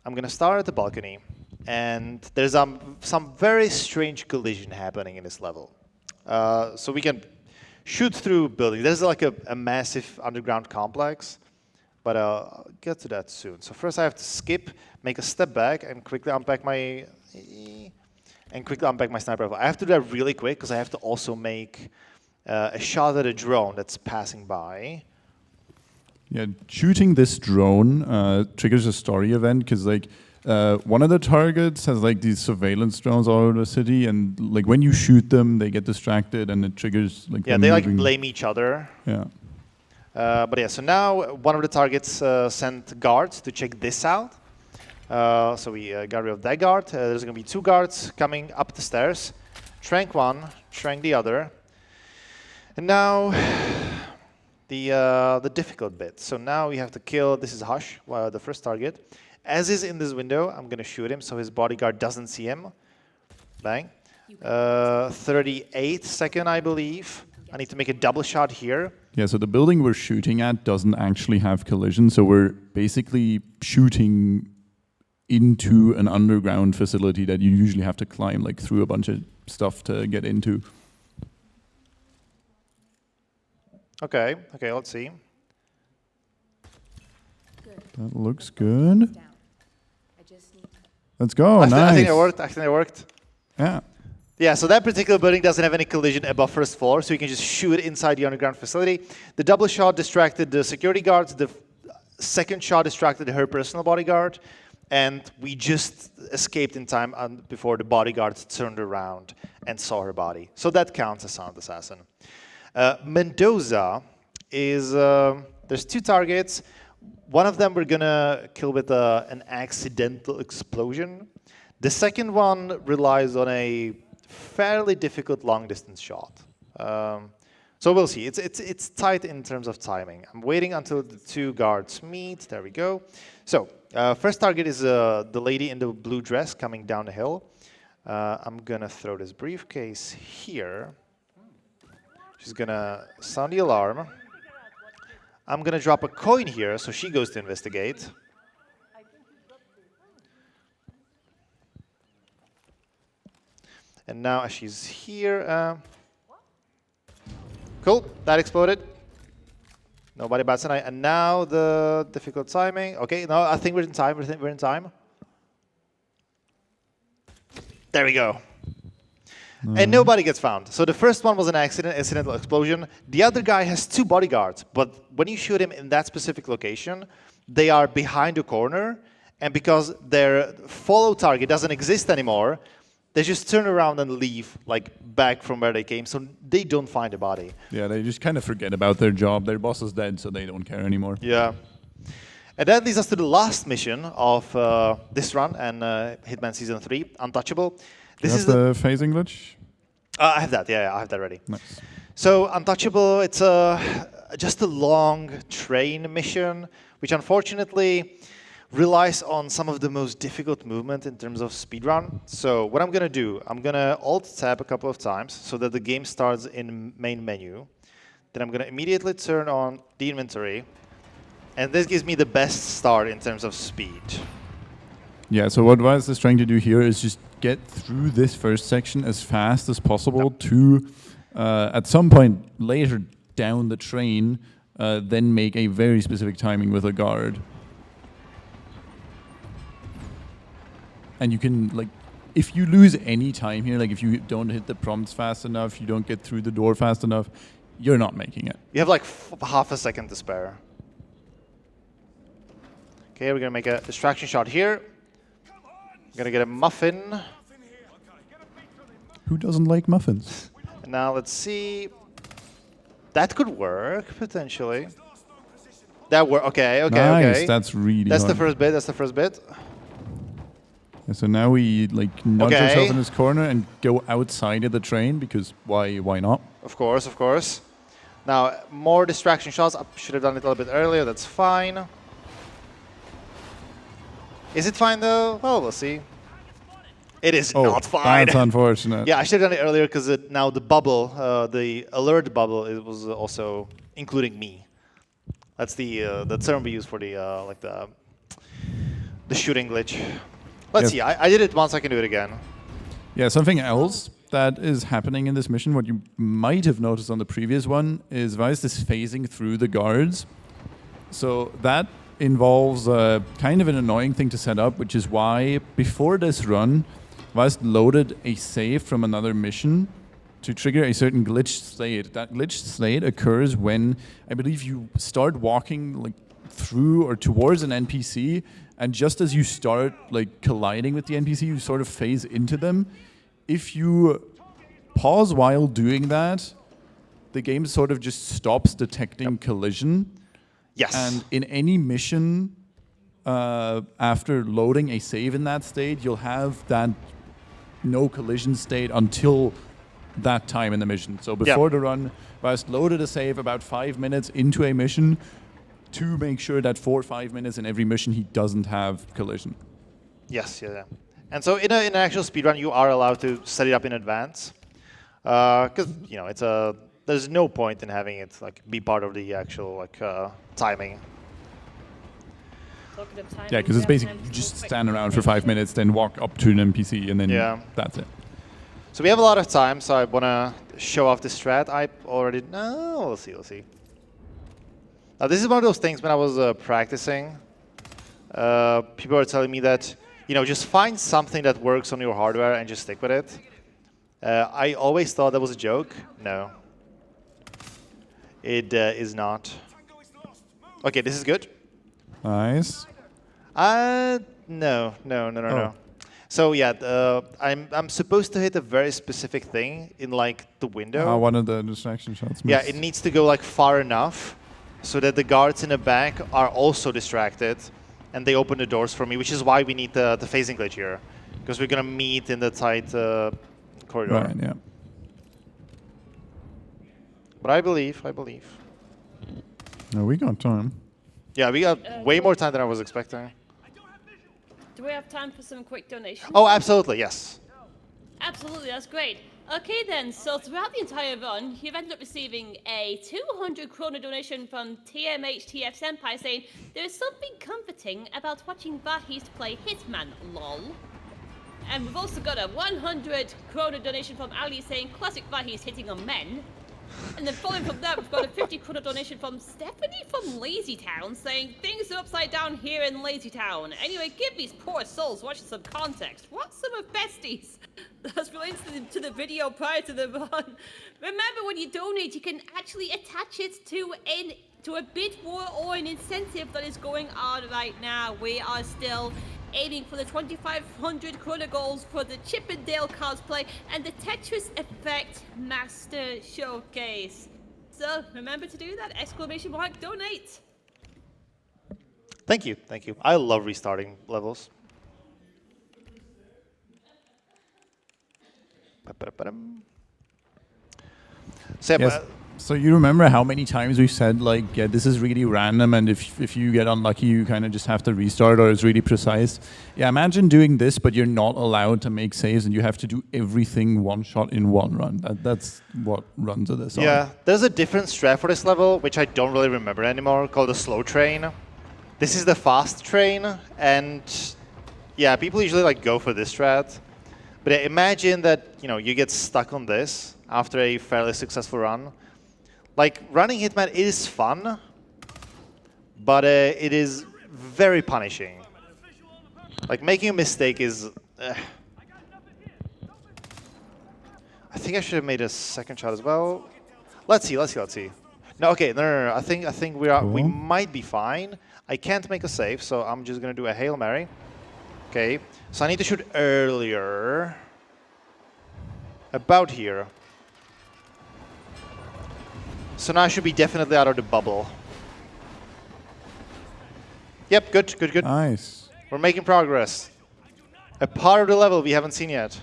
I'm going to start at the balcony. And there's some very strange collision happening in this level. So we can shoot through buildings. There's like a massive underground complex. But I'll get to that soon. So first I have to skip, make a step back, and quickly unpack my sniper rifle. I have to do that really quick because I have to also make a shot at a drone that's passing by. Yeah, shooting this drone triggers a story event because like one of the targets has like these surveillance drones all over the city, and like when you shoot them, they get distracted, and it triggers like yeah, they like blame each other. Yeah. But yeah, so now one of the targets sent guards to check this out. So we got rid of that guard. There's going to be 2 guards coming up the stairs. Trank one, trank the other. And now the difficult bit. So now we have to kill, this is Hush, the first target. As he's in this window, I'm going to shoot him so his bodyguard doesn't see him. Bang. 38 second, I believe. I need to make a double shot here. Yeah, so the building we're shooting at doesn't actually have collision, so we're basically shooting into an underground facility that you usually have to climb like through a bunch of stuff to get into. Okay, let's see. That looks good. Let's go, nice. I think it worked. Yeah. Yeah, so that particular building doesn't have any collision above first floor, so you can just shoot inside the underground facility. The double shot distracted the security guards. The second shot distracted her personal bodyguard. And we just escaped in time before the bodyguard turned around and saw her body. So that counts as sound assassin. Mendoza is, there's 2 targets. One of them we're going to kill with an accidental explosion. The second one relies on a fairly difficult long-distance shot. So we'll see. It's tight in terms of timing. I'm waiting until the 2 guards meet. There we go. So first target is the lady in the blue dress coming down the hill. I'm going to throw this briefcase here. She's going to sound the alarm. I'm going to drop a coin here, so she goes to investigate. And now as she's here, cool, that exploded. Nobody bats an eye. And now the difficult timing. Okay, no, I think we're in time. We're in time. There we go. And nobody gets found. So the first one was an accidental explosion. The other guy has 2 bodyguards, but when you shoot him in that specific location, they are behind the corner, and because their follow target doesn't exist anymore, they just turn around and leave, like back from where they came, so they don't find the body. Yeah, they just kind of forget about their job. Their boss is dead, so they don't care anymore. Yeah. And that leads us to the last mission of this run and Hitman Season 3, Untouchable. This is the phasing glitch? I have that, yeah, I have that ready. Nice. So Untouchable, it's just a long train mission, which unfortunately relies on some of the most difficult movement in terms of speedrun. So what I'm going to do, I'm going to Alt-tab a couple of times so that the game starts in main menu. Then I'm going to immediately turn on the inventory. And this gives me the best start in terms of speed. Yeah, so what Vahisht is trying to do here is just get through this first section as fast as possible to, at some point later down the train, then make a very specific timing with a guard. And you can, like, if you lose any time here, like if you don't hit the prompts fast enough, you don't get through the door fast enough, you're not making it. You have like half a second to spare. Okay, we're going to make a distraction shot here. We're going to get a muffin. Who doesn't like muffins? And now let's see. That could work, potentially. That work. Okay, okay, nice, okay. that's really That's hard. the first bit, that's the first bit. Yeah, so now we like nudge Okay. ourselves in this corner and go outside of the train because why not? Of course, of course. Now, more distraction shots. I should have done it a little bit earlier. That's fine. Is it fine, though? Well, we'll see. It is not fine. That's unfortunate. Yeah, I should have done it earlier because now the bubble, the alert bubble, it was also including me. That's the term we use for the like the shooting glitch. Let's see. I did it once. I can do it again. Yeah, something else that is happening in this mission, what you might have noticed on the previous one, is Vahisht is phasing through the guards. So that involves kind of an annoying thing to set up, which is why before this run, Vahisht loaded a save from another mission to trigger a certain glitched state. That glitched state occurs when, I believe, you start walking like through or towards an NPC, and just as you start like colliding with the NPC, you sort of phase into them. If you pause while doing that, the game sort of just stops detecting collision. Yes. And in any mission, after loading a save in that state, you'll have that no collision state until that time in the mission. So before the run, Vahisht loaded a save about 5 minutes into a mission to make sure that for 5 minutes in every mission he doesn't have collision. Yes, yeah. And so in an actual speedrun, you are allowed to set it up in advance, because you know there's no point in having it like be part of the actual like timing. Talking of timing, Yeah, because it's basically you just stand around for 5 minutes, then walk up to an NPC, and then that's it. So we have a lot of time, so I want to show off the strat. I already know. We'll see. We'll see. Now this is one of those things when I was practicing. People are telling me that just find something that works on your hardware and just stick with it. I always thought that was a joke. No, it is not. Okay, this is good. Nice. No. So yeah, I'm supposed to hit a very specific thing in like the window. One of the distraction shots. Yeah, missed. it needs to go like far enough so that the guards in the back are also distracted and they open the doors for me, which is why we need the phasing glitch here, because we're gonna meet in the tight corridor. Right. Yeah. But I believe. No, we got time. Yeah, we got way more time than I was expecting. Do we have time for some quick donations? Oh, absolutely, yes. Absolutely, that's great. Okay then, so throughout the entire run, you've ended up receiving a 200 kroner donation from TMHTF Senpai saying, there is something comforting about watching Vahisht play Hitman, lol. And we've also got a 100 kroner donation from Ali saying, classic Vahisht hitting on men. And then following from that, we've got a 50 kroner donation from Stephanie from Lazy Town saying, things are upside down here in Lazy Town. Anyway, give these poor souls watching some context. What's some of besties? That's related to the video prior to the run. Remember, when you donate, you can actually attach it to a bid war or an incentive that is going on right now. We are still aiming for the 2,500 kroner goals for the Chippendale cosplay and the Tetris Effect Master Showcase. So remember to do that! ! Donate. Thank you. I love restarting levels. Seb, Yes. So you remember how many times we've said like, yeah, this is really random, and if you get unlucky, you kind of just have to restart, or it's really precise. Yeah, imagine doing this, but you're not allowed to make saves, and you have to do everything one shot in one run. That's what runs of this. Yeah, there's a different strat for this level, which I don't really remember anymore, called the slow train. This is the fast train, and yeah, people usually like go for this strat. But yeah, imagine that you get stuck on this after a fairly successful run. Like, running Hitman is fun, but it is very punishing. Like, making a mistake is... I think I should have made a second shot as well. Let's see. No, okay, no. I think we might be fine. I can't make a save, so I'm just gonna do a Hail Mary. Okay, so I need to shoot earlier. About here. So now I should be definitely out of the bubble. Yep, good. Nice. We're making progress. A part of the level we haven't seen yet.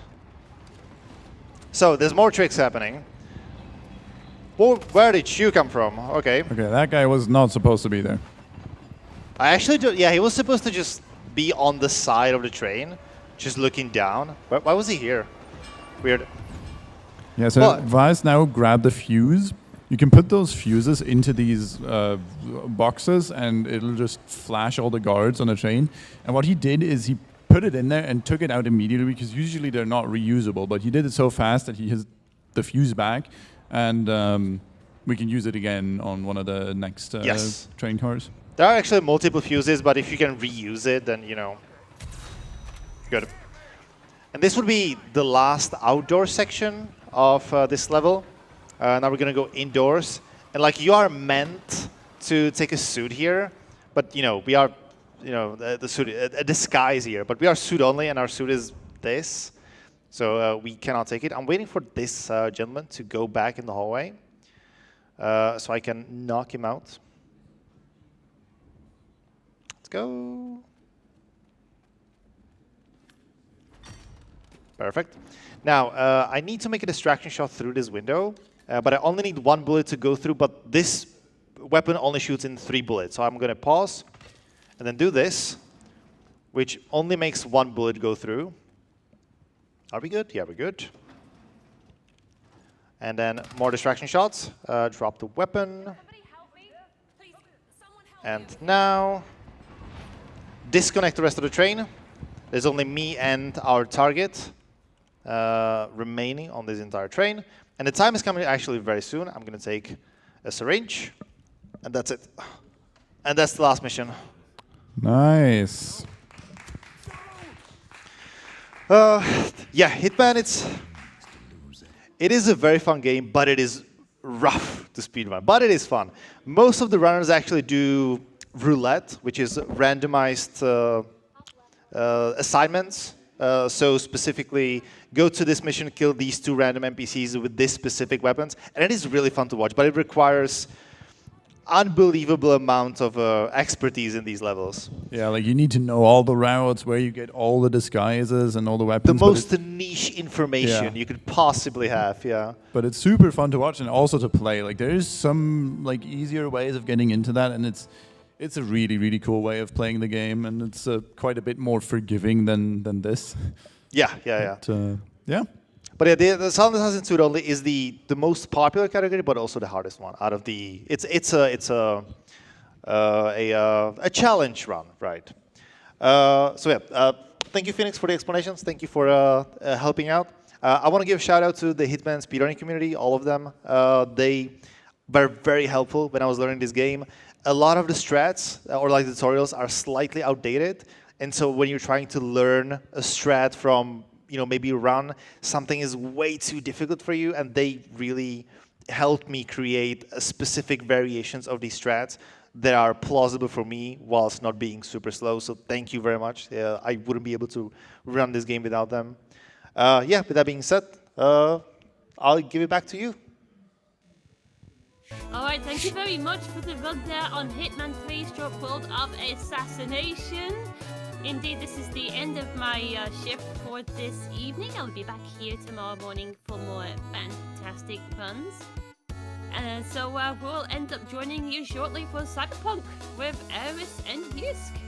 So there's more tricks happening. Where did you come from? Okay. Okay, that guy was not supposed to be there. I actually do. Yeah, he was supposed to just be on the side of the train, just looking down. Why was he here? Weird. Yeah, so Vahisht now grabbed the fuse. You can put those fuses into these boxes, and it'll just flash all the guards on the train. And what he did is he put it in there and took it out immediately, because usually they're not reusable. But he did it so fast that he has the fuse back, and we can use it again on one of the next train cars. There are actually multiple fuses, but if you can reuse it, then, good. And this would be the last outdoor section of this level. Now we're going to go indoors. And, like, you are meant to take a suit here, but, we are, the suit, a disguise here. But we are suit only, and our suit is this. So we cannot take it. I'm waiting for this gentleman to go back in the hallway so I can knock him out. Let's go. Perfect. Now, I need to make a distraction shot through this window, but I only need 1 bullet to go through, but this weapon only shoots in 3 bullets. So I'm going to pause and then do this, which only makes 1 bullet go through. Are we good? Yeah, we're good. And then more distraction shots. Drop the weapon. And now, disconnect the rest of the train. There's only me and our target remaining on this entire train. And the time is coming actually very soon. I'm going to take a syringe, and that's it. And that's the last mission. Nice. Yeah, Hitman, it is a very fun game, but it is rough to speedrun. But it is fun. Most of the runners actually do roulette, which is randomized assignments. So specifically, go to this mission, kill these 2 random NPCs with this specific weapons. And it is really fun to watch, but it requires unbelievable amount of expertise in these levels. Yeah, like you need to know all the routes, where you get all the disguises and all the weapons. The most niche information you could possibly have, yeah. But it's super fun to watch and also to play. Like there is some like easier ways of getting into that, and it's a really, really cool way of playing the game, and it's quite a bit more forgiving than this. Yeah. But, yeah. But yeah, the Silent Assassin suit only is the most popular category, but also the hardest one out of the. It's a challenge run, right? So yeah, thank you, Phoenix, for the explanations. Thank you for helping out. I want to give a shout out to the Hitman speedrunning community, all of them. They were very helpful when I was learning this game. A lot of the strats or like the tutorials are slightly outdated, and so when you're trying to learn a strat from maybe a run, something is way too difficult for you, and they really helped me create specific variations of these strats that are plausible for me whilst not being super slow. So thank you very much. I wouldn't be able to run this game without them. Yeah, with that being said, I'll give it back to you. All right, thank you very much for the run there on Hitman 3 World of Assassination. Indeed, this is the end of my shift for this evening. I'll be back here tomorrow morning for more fantastic runs. So we'll end up joining you shortly for Cyberpunk with Eris and Yusk.